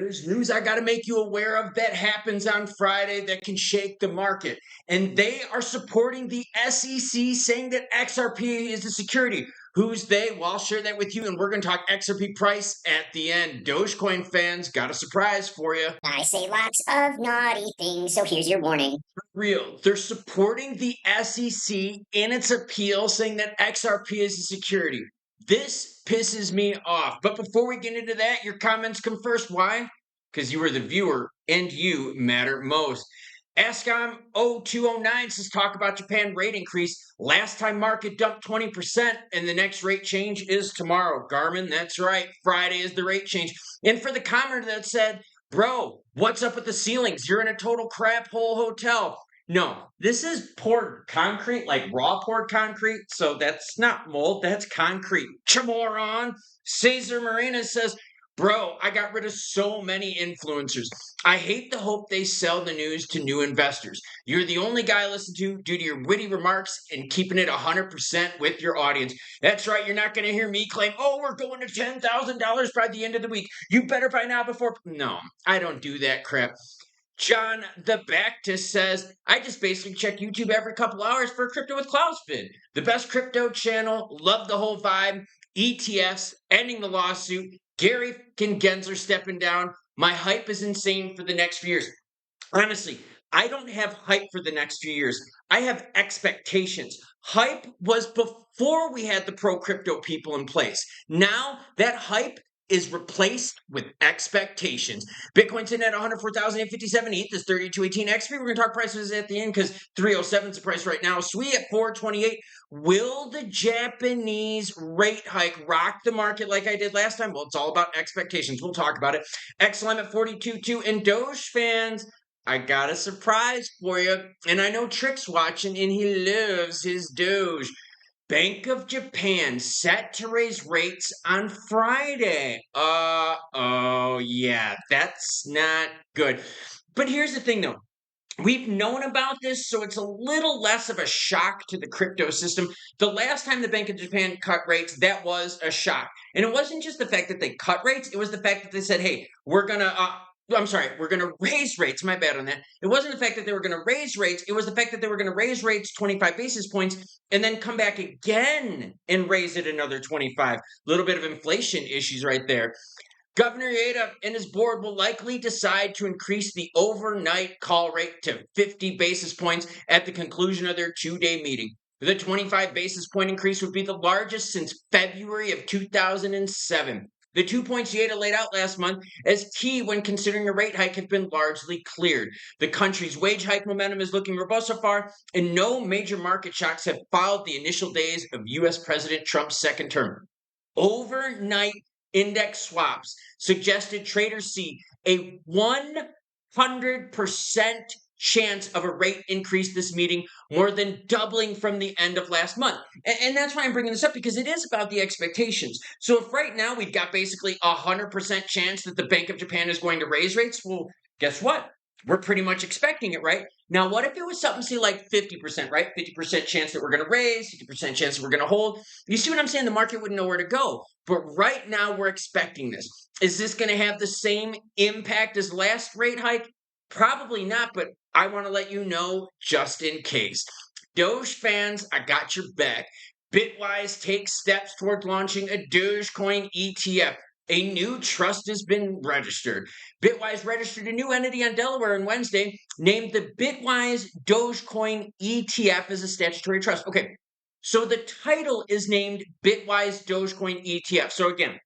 There's news I got to make you aware of that happens on Friday that can shake the market. And they are supporting the SEC, saying that XRP is a security. Who's they? Well, I'll share that with you, and we're going to talk XRP price at the end. Dogecoin fans, got a surprise for you. I say lots of naughty things, so here's your warning. Real. They're supporting the SEC in its appeal, saying that XRP is a security. This pisses me off. But before we get into that, your comments come first. Why? Because you are the viewer and you matter most. AskOm0209 says talk about Japan rate increase. Last time market dumped 20% and the next rate change is tomorrow. Garmin, that's right. Friday is the rate change. And for the commenter that said, bro, what's up with the ceilings? You're in a total crap hole hotel. No, this is poured concrete, like raw poured concrete. So that's not mold, that's concrete. Chamoron. Cesar Marina says, bro, I got rid of so many influencers. I hate the hope they sell the news to new investors. You're the only guy I listen to due to your witty remarks and keeping it 100% with your audience. That's right, you're not going to hear me claim, oh, we're going to $10,000 by the end of the week. You better buy now before. No, I don't do that crap. John the Baptist says, I just basically check YouTube every couple hours for Crypto with Klausfin. The best crypto channel, love the whole vibe. ETFs, ending the lawsuit. Gary Gensler stepping down. My hype is insane for the next few years. Honestly, I don't have hype for the next few years. I have expectations. Hype was before we had the pro-crypto people in place. Now, that hype is replaced with expectations. Bitcoin's sitting at 104,857. ETH is 3218 XP. We're going to talk prices at the end because 307 is the price right now. SWI at 428. Will the Japanese rate hike rock the market like I did last time? Well, it's all about expectations. We'll talk about it. XLM at 42.2. And Doge fans, I got a surprise for you. And I know Trick's watching and he loves his Doge. Bank of Japan set to raise rates on Friday. Oh, yeah, that's not good. But here's the thing, though. We've known about this, so it's a little less of a shock to the crypto system. The last time the Bank of Japan cut rates, that was a shock. And it wasn't just the fact that they cut rates, it was the fact that they said, hey, we're going to raise rates. My bad on that. It wasn't the fact that they were going to raise rates. It was the fact that they were going to raise rates 25 basis points and then come back again and raise it another 25. A little bit of inflation issues right there. Governor Yeda and his board will likely decide to increase the overnight call rate to 50 basis points at the conclusion of their two-day meeting. The 25 basis point increase would be the largest since February of 2007. The 2 points Yeda laid out last month as key when considering a rate hike have been largely cleared. The country's wage hike momentum is looking robust so far, and no major market shocks have followed the initial days of U.S. President Trump's second term. Overnight index swaps suggested traders see a 100% chance of a rate increase this meeting, more than doubling from the end of last month. And that's why I'm bringing this up, because it is about the expectations. So if right now we've got basically 100% chance that the Bank of Japan is going to raise rates, well, guess what? We're pretty much expecting it, right? Now, what if it was something, say, like 50%, right? 50% chance that we're going to raise, 50% chance that we're going to hold. You see what I'm saying? The market wouldn't know where to go. But right now, we're expecting this. Is this going to have the same impact as last rate hike? Probably not, but I want to let you know just in case. Doge fans, I got your back. Bitwise takes steps toward launching a Dogecoin ETF. A new trust has been registered. Bitwise registered a new entity on Delaware on Wednesday, named the Bitwise Dogecoin ETF as a statutory trust. Okay, so the title is named Bitwise Dogecoin ETF. So again,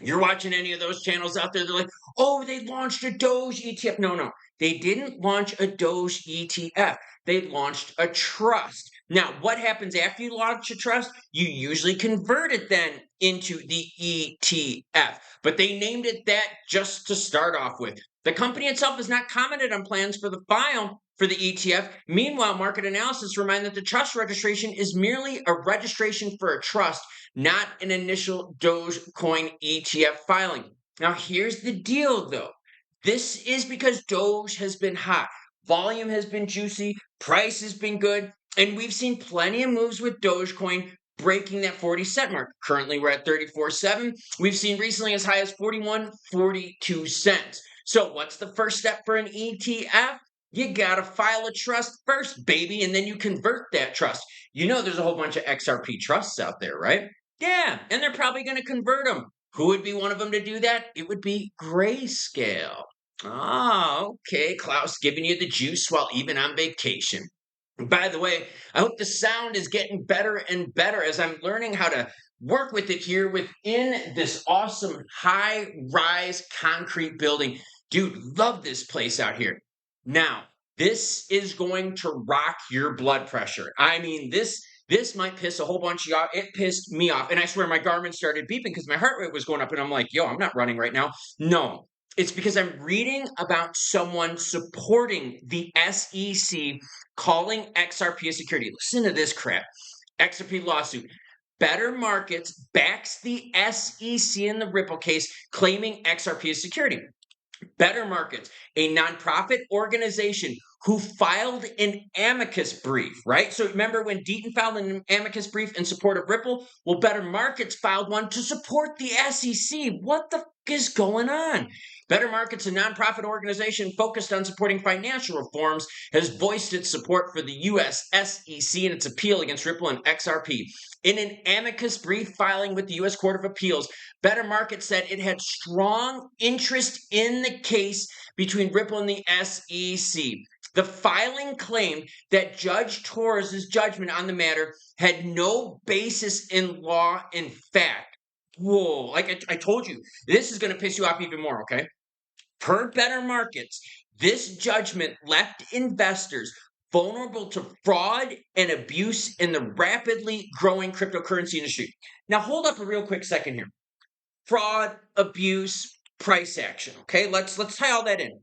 you're watching any of those channels out there, they're like, oh, they launched a Doge ETF. No, they didn't launch a Doge ETF. They launched a trust. Now, what happens after you launch a trust? You usually convert it then into the ETF. But they named it that just to start off with. The company itself has not commented on plans for the file for the ETF. Meanwhile, market analysis remind that the trust registration is merely a registration for a trust, not an initial Dogecoin ETF filing. Now, here's the deal, though. This is because Doge has been hot. Volume has been juicy. Price has been good. And we've seen plenty of moves with Dogecoin breaking that 40-cent mark. Currently, we're at 34.7. We've seen recently as high as 41.42 cents. So what's the first step for an ETF? You got to file a trust first, baby, and then you convert that trust. You know, there's a whole bunch of XRP trusts out there, right? Yeah, and they're probably going to convert them. Who would be one of them to do that? It would be Grayscale. Ah, okay. Klaus giving you the juice while even on vacation. By the way, I hope the sound is getting better and better as I'm learning how to work with it here within this awesome high rise concrete building. Dude, love this place out here. Now, this is going to rock your blood pressure. I mean, this might piss a whole bunch of you off. It pissed me off. And I swear my Garmin started beeping because my heart rate was going up. And I'm like, yo, I'm not running right now. No, it's because I'm reading about someone supporting the SEC calling XRP a security. Listen to this crap. XRP lawsuit. Better Markets backs the SEC in the Ripple case, claiming XRP is security. Better Markets, a nonprofit organization who filed an amicus brief, right? So remember when Deaton filed an amicus brief in support of Ripple? Well, Better Markets filed one to support the SEC. What the f is going on? Better Markets, a nonprofit organization focused on supporting financial reforms, has voiced its support for the U.S. SEC in its appeal against Ripple and XRP. In an amicus brief filing with the U.S. Court of Appeals, Better Markets said it had strong interest in the case between Ripple and the SEC. The filing claimed that Judge Torres' judgment on the matter had no basis in law and fact. Whoa, like I told you, this is going to piss you off even more, okay? Per Better Markets, this judgment left investors vulnerable to fraud and abuse in the rapidly growing cryptocurrency industry. Now, hold up a real quick second here. Fraud, abuse, price action. Okay, let's tie all that in.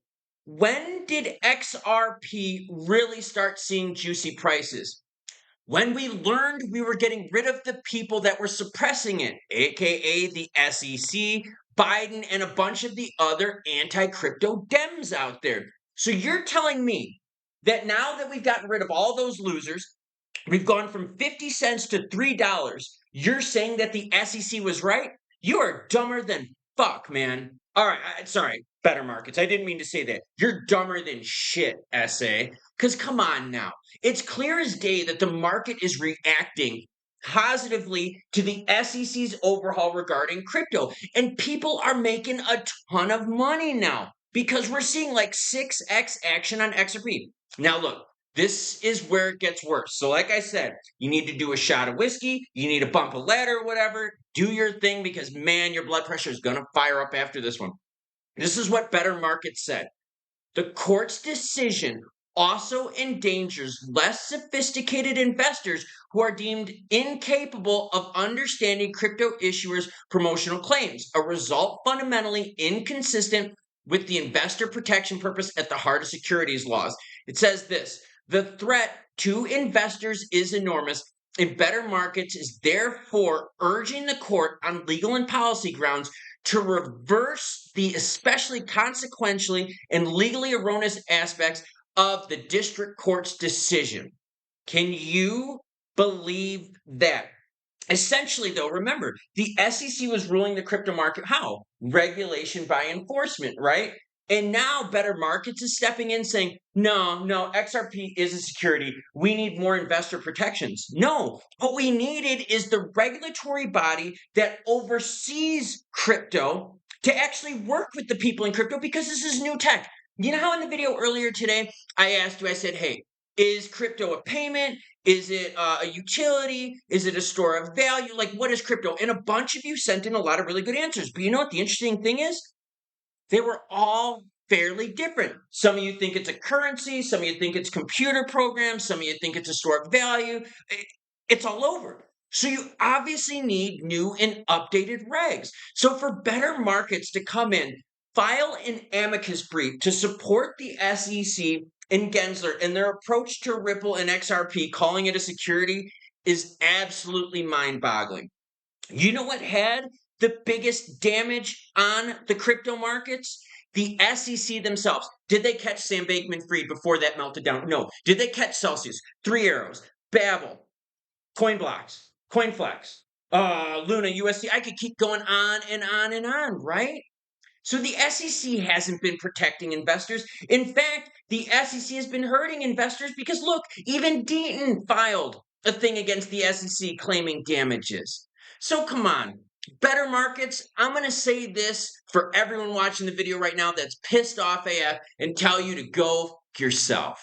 When did XRP really start seeing juicy prices? When we learned we were getting rid of the people that were suppressing it, aka the SEC, Biden, and a bunch of the other anti-crypto Dems out there. So you're telling me that now that we've gotten rid of all those losers, we've gone from 50 cents to $3, you're saying that the SEC was right? You are dumber than fuck, man. All right, sorry, Better Markets. I didn't mean to say that. You're dumber than shit, SA. Because come on now. It's clear as day that the market is reacting positively to the SEC's overhaul regarding crypto. And people are making a ton of money now because we're seeing like 6x action on XRP. Now, look, this is where it gets worse. So, like I said, you need to do a shot of whiskey, you need to bump a ladder or whatever, do your thing because, man, your blood pressure is going to fire up after this one. This is what Better Markets said. The court's decision also endangers less sophisticated investors who are deemed incapable of understanding crypto issuers' promotional claims, a result fundamentally inconsistent with the investor protection purpose at the heart of securities laws. It says this: the threat to investors is enormous, and Better Markets is therefore urging the court on legal and policy grounds to reverse the especially consequentially and legally erroneous aspects of the district court's decision. Can you believe that? Essentially, though, remember, the SEC was ruling the crypto market how? Regulation by enforcement, right? And now Better Markets is stepping in saying, no, XRP is a security. We need more investor protections. No, what we needed is the regulatory body that oversees crypto to actually work with the people in crypto because this is new tech. You know how in the video earlier today, I asked you, I said, hey, is crypto a payment? Is it a utility? Is it a store of value? Like, what is crypto? And a bunch of you sent in a lot of really good answers. But you know what the interesting thing is? They were all fairly different. Some of you think it's a currency. Some of you think it's computer programs. Some of you think it's a store of value. It's all over. So you obviously need new and updated regs. So for Better Markets to come in, file an amicus brief to support the SEC and Gensler and their approach to Ripple and XRP, calling it a security, is absolutely mind-boggling. You know what had the biggest damage on the crypto markets? The SEC themselves. Did they catch Sam Bankman-Fried before that melted down? No. Did they catch Celsius, Three Arrows, Babel, Coinblocks, Coinflex, Luna, USD? I could keep going on and on and on, right? So the SEC hasn't been protecting investors. In fact, the SEC has been hurting investors because look, even Deaton filed a thing against the SEC claiming damages. So come on, better markets. I'm going to say this for everyone watching the video right now that's pissed off AF and tell you to go yourself.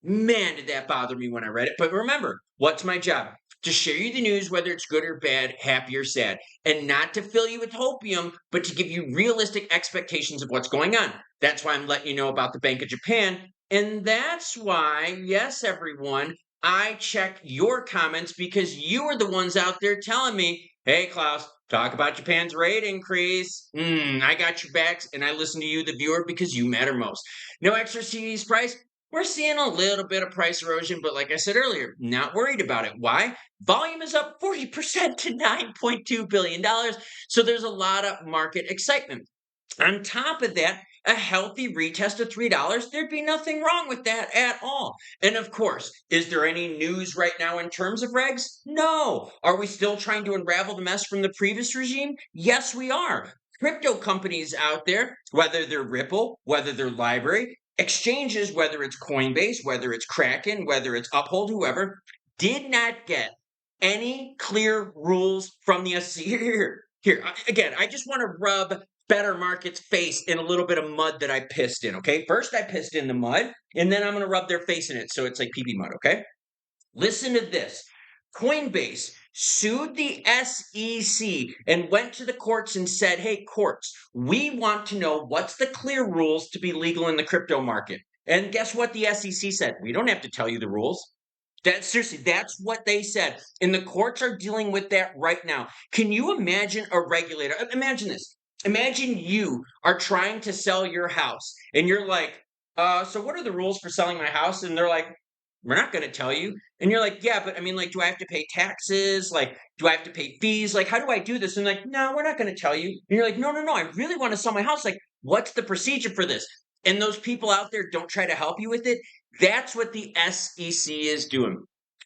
Man, did that bother me when I read it. But remember, what's my job? To share you the news, whether it's good or bad, happy or sad, and not to fill you with hopium, but to give you realistic expectations of what's going on. That's why I'm letting you know about the Bank of Japan. And that's why, yes, everyone, I check your comments because you are the ones out there telling me, hey, Klaus, talk about Japan's rate increase. I got your backs, and I listen to you, the viewer, because you matter most. No extra CD's price. We're seeing a little bit of price erosion, but like I said earlier, not worried about it. Why? Volume is up 40% to $9.2 billion. So there's a lot of market excitement. On top of that, a healthy retest of $3, there'd be nothing wrong with that at all. And of course, is there any news right now in terms of regs? No. Are we still trying to unravel the mess from the previous regime? Yes, we are. Crypto companies out there, whether they're Ripple, whether they're Library, exchanges, whether it's Coinbase, whether it's Kraken, whether it's Uphold, whoever, did not get any clear rules from the SEC. Here. Again, I just want to rub better market's face in a little bit of mud that I pissed in, okay? First, I pissed in the mud, and then I'm going to rub their face in it so it's like pee-pee mud, okay? Listen to this. Coinbase sued the SEC and went to the courts and said, hey, courts, we want to know what's the clear rules to be legal in the crypto market. And guess what the SEC said? We don't have to tell you the rules. Seriously, that's what they said. And the courts are dealing with that right now. Can you imagine a regulator? Imagine this. Imagine you are trying to sell your house and you're like, so what are the rules for selling my house? And they're like, we're not going to tell you. And you're like, yeah, but I mean, like, do I have to pay taxes? Like, do I have to pay fees? Like, how do I do this? And like, no, we're not going to tell you. And you're like, no, I really want to sell my house. Like, what's the procedure for this? And those people out there don't try to help you with it. That's what the SEC is doing.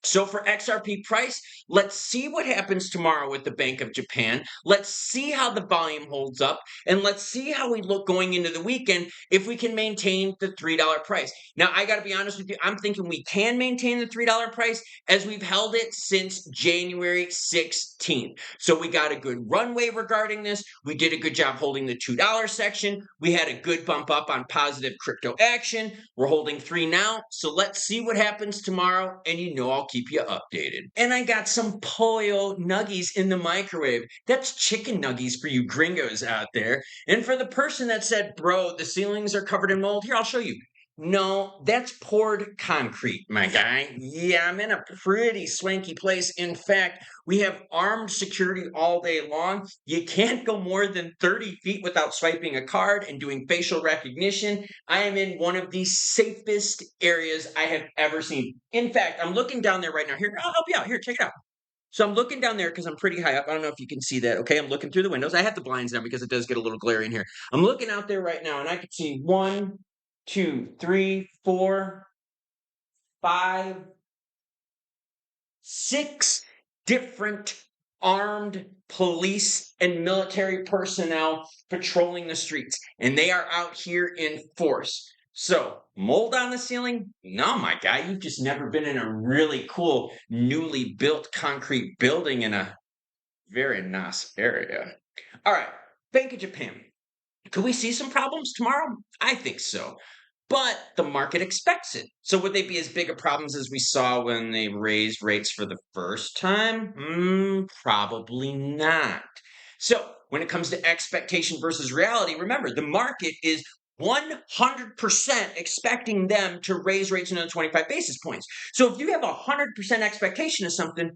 So for XRP price, let's see what happens tomorrow with the Bank of Japan. Let's see how the volume holds up, and let's see how we look going into the weekend if we can maintain the $3 price. Now, I got to be honest with you, I'm thinking we can maintain the $3 price as we've held it since January 16th. So we got a good runway regarding this. We did a good job holding the $2 section. We had a good bump up on positive crypto action. We're holding 3 now. So let's see what happens tomorrow, and you know I'll keep you updated. And I got some pollo nuggies in the microwave. That's chicken nuggies for you gringos out there. And for the person that said, bro, the ceilings are covered in mold, here, I'll show you. No, that's poured concrete, my guy. Yeah, I'm in a pretty swanky place. In fact, we have armed security all day long. You can't go more than 30 feet without swiping a card and doing facial recognition. I am in one of the safest areas I have ever seen. In fact, I'm looking down there right now. Here, I'll help you out. Here, check it out. So I'm looking down there because I'm pretty high up. I don't know if you can see that. Okay, I'm looking through the windows. I have the blinds down because it does get a little glary in here. I'm looking out there right now, and I can see 1, 2, 3, 4, 5, 6 different armed police and military personnel patrolling the streets, and they are out here in force. So, mold on the ceiling? No, my guy, you've just never been in a really cool, newly built concrete building in a very nice area. All right, Bank of Japan. Could we see some problems tomorrow? I think so. But the market expects it. So would they be as big of problems as we saw when they raised rates for the first time? Probably not. So when it comes to expectation versus reality, remember, the market is 100% expecting them to raise rates another 25 basis points. So if you have a 100% expectation of something,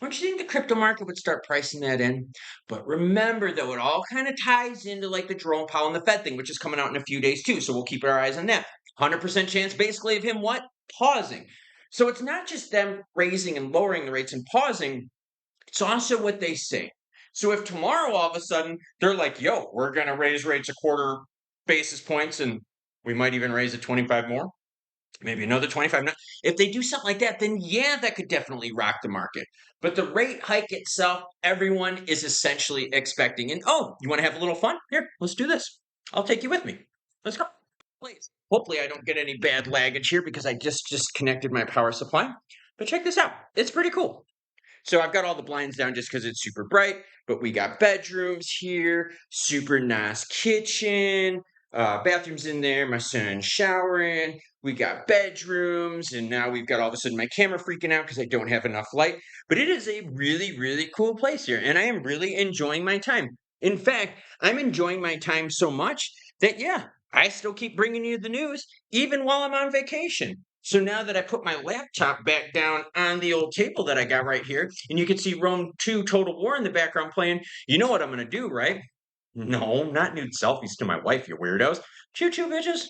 don't you think the crypto market would start pricing that in? But remember, though, it all kind of ties into like the Jerome Powell and the Fed thing, which is coming out in a few days too. So we'll keep our eyes on that. 100% chance basically of him what? Pausing. So it's not just them raising and lowering the rates and pausing. It's also what they say. So if tomorrow all of a sudden they're like, yo, we're going to raise rates a quarter basis points and we might even raise it 25 more, maybe another 25. If they do something like that, then yeah, that could definitely rock the market. But the rate hike itself, everyone is essentially expecting. And oh, you want to have a little fun? Here, let's do this. I'll take you with me. Let's go. Please. Hopefully I don't get any bad laggage here because I just connected my power supply. But check this out. It's pretty cool. So I've got all the blinds down just because it's super bright, but we got bedrooms here, super nice kitchen, bathrooms in there, my son's showering, we got bedrooms, and now we've got all of a sudden my camera freaking out because I don't have enough light. But it is a really, really cool place here, and I am really enjoying my time. In fact, I'm enjoying my time so much that, yeah, I still keep bringing you the news even while I'm on vacation. So now that I put my laptop back down on the old table that I got right here, and you can see Rome 2 Total War in the background playing, you know what I'm going to do, right? No, not nude selfies to my wife, you weirdos. Choo choo, bitches.